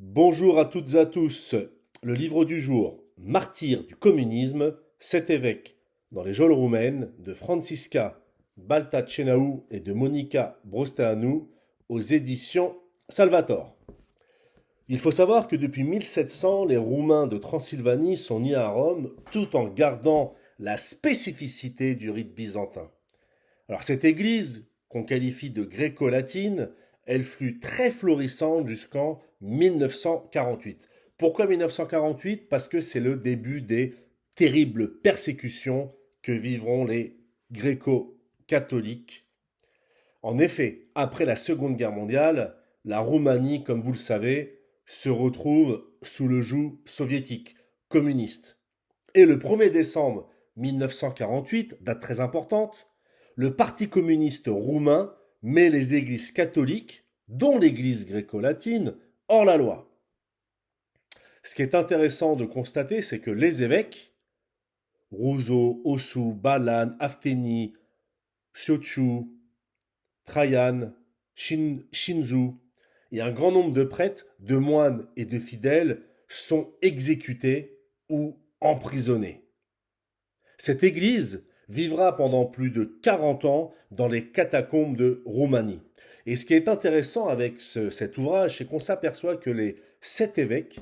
Bonjour à toutes et à tous. Le livre du jour, Martyrs du communisme, 7 évêques dans les geôles roumaines de Francisca Baltaceanu et de Monica Brosteanu aux éditions Salvator. Il faut savoir que depuis 1700, les Roumains de Transylvanie sont nés à Rome tout en gardant la spécificité du rite byzantin. Alors cette église, qu'on qualifie de gréco-latine, elle fut très florissante jusqu'en 1948. Pourquoi 1948? Parce que c'est le début des terribles persécutions que vivront les gréco-catholiques. En effet, après la Seconde Guerre mondiale, la Roumanie, comme vous le savez, se retrouve sous le joug soviétique, communiste. Et le 1er décembre 1948, date très importante, le Parti communiste roumain met les églises catholiques, dont l'église gréco-latine, hors la loi. Ce qui est intéressant de constater, c'est que les évêques, Rouzot, Ossou, Balan, Afteni, Siochu, Traian, Shinzu, et un grand nombre de prêtres, de moines et de fidèles sont exécutés ou emprisonnés. Cette église vivra pendant plus de 40 ans dans les catacombes de Roumanie. Et ce qui est intéressant avec cet ouvrage, c'est qu'on s'aperçoit que les 7 évêques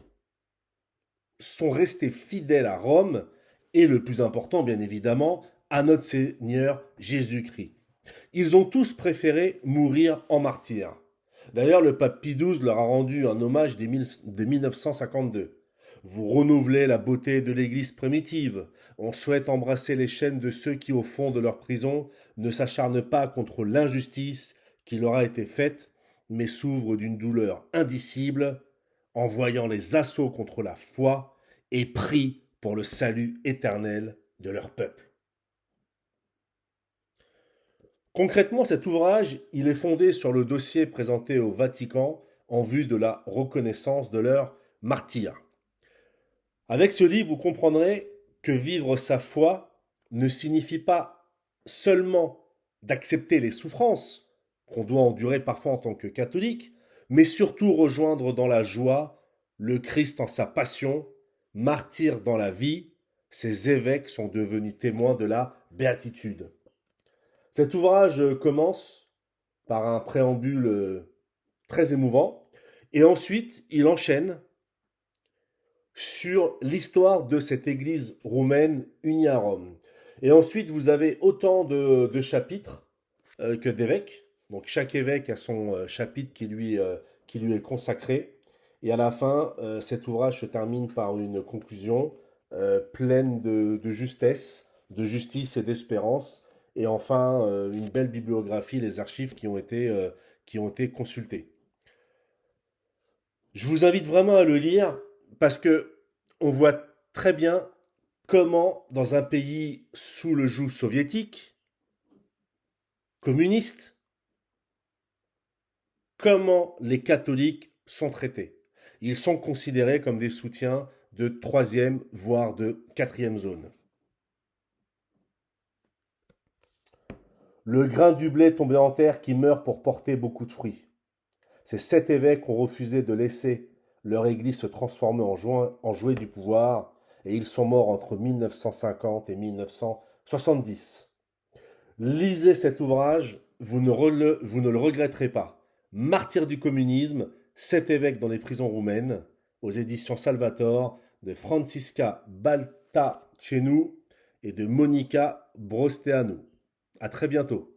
sont restés fidèles à Rome et, le plus important bien évidemment, à notre Seigneur Jésus-Christ. Ils ont tous préféré mourir en martyrs. D'ailleurs, le pape Pie XII leur a rendu un hommage dès 1952. Vous renouvelez la beauté de l'Église primitive. On souhaite embrasser les chaînes de ceux qui, au fond de leur prison, ne s'acharnent pas contre l'injustice qui leur a été faite, mais s'ouvrent d'une douleur indicible en voyant les assauts contre la foi et prient pour le salut éternel de leur peuple. Concrètement, cet ouvrage, il est fondé sur le dossier présenté au Vatican en vue de la reconnaissance de leur martyrs. Avec ce livre, vous comprendrez que vivre sa foi ne signifie pas seulement d'accepter les souffrances qu'on doit endurer parfois en tant que catholique, mais surtout rejoindre dans la joie le Christ en sa passion, martyr dans la vie. Ces évêques sont devenus témoins de la béatitude. Cet ouvrage commence par un préambule très émouvant et ensuite il enchaîne sur l'histoire de cette église roumaine unie à Rome. Et ensuite, vous avez autant de chapitres que d'évêques. Donc chaque évêque a son chapitre qui lui est consacré. Et à la fin, cet ouvrage se termine par une conclusion pleine de justesse, de justice et d'espérance. Et enfin, une belle bibliographie, les archives qui ont été consultées. Je vous invite vraiment à le lire parce que on voit très bien comment, dans un pays sous le joug soviétique, communiste, comment les catholiques sont traités. Ils sont considérés comme des soutiens de troisième, voire de quatrième zone. Le grain du blé tombé en terre qui meurt pour porter beaucoup de fruits. Ces 7 évêques ont refusé de laisser leur église se transformer en jouet du pouvoir et ils sont morts entre 1950 et 1970. Lisez cet ouvrage, vous ne le regretterez pas. Martyrs du communisme, 7 évêques dans les prisons roumaines, aux éditions Salvator, de Francisca Baltaceanu et de Monica Brosteanu. À très bientôt.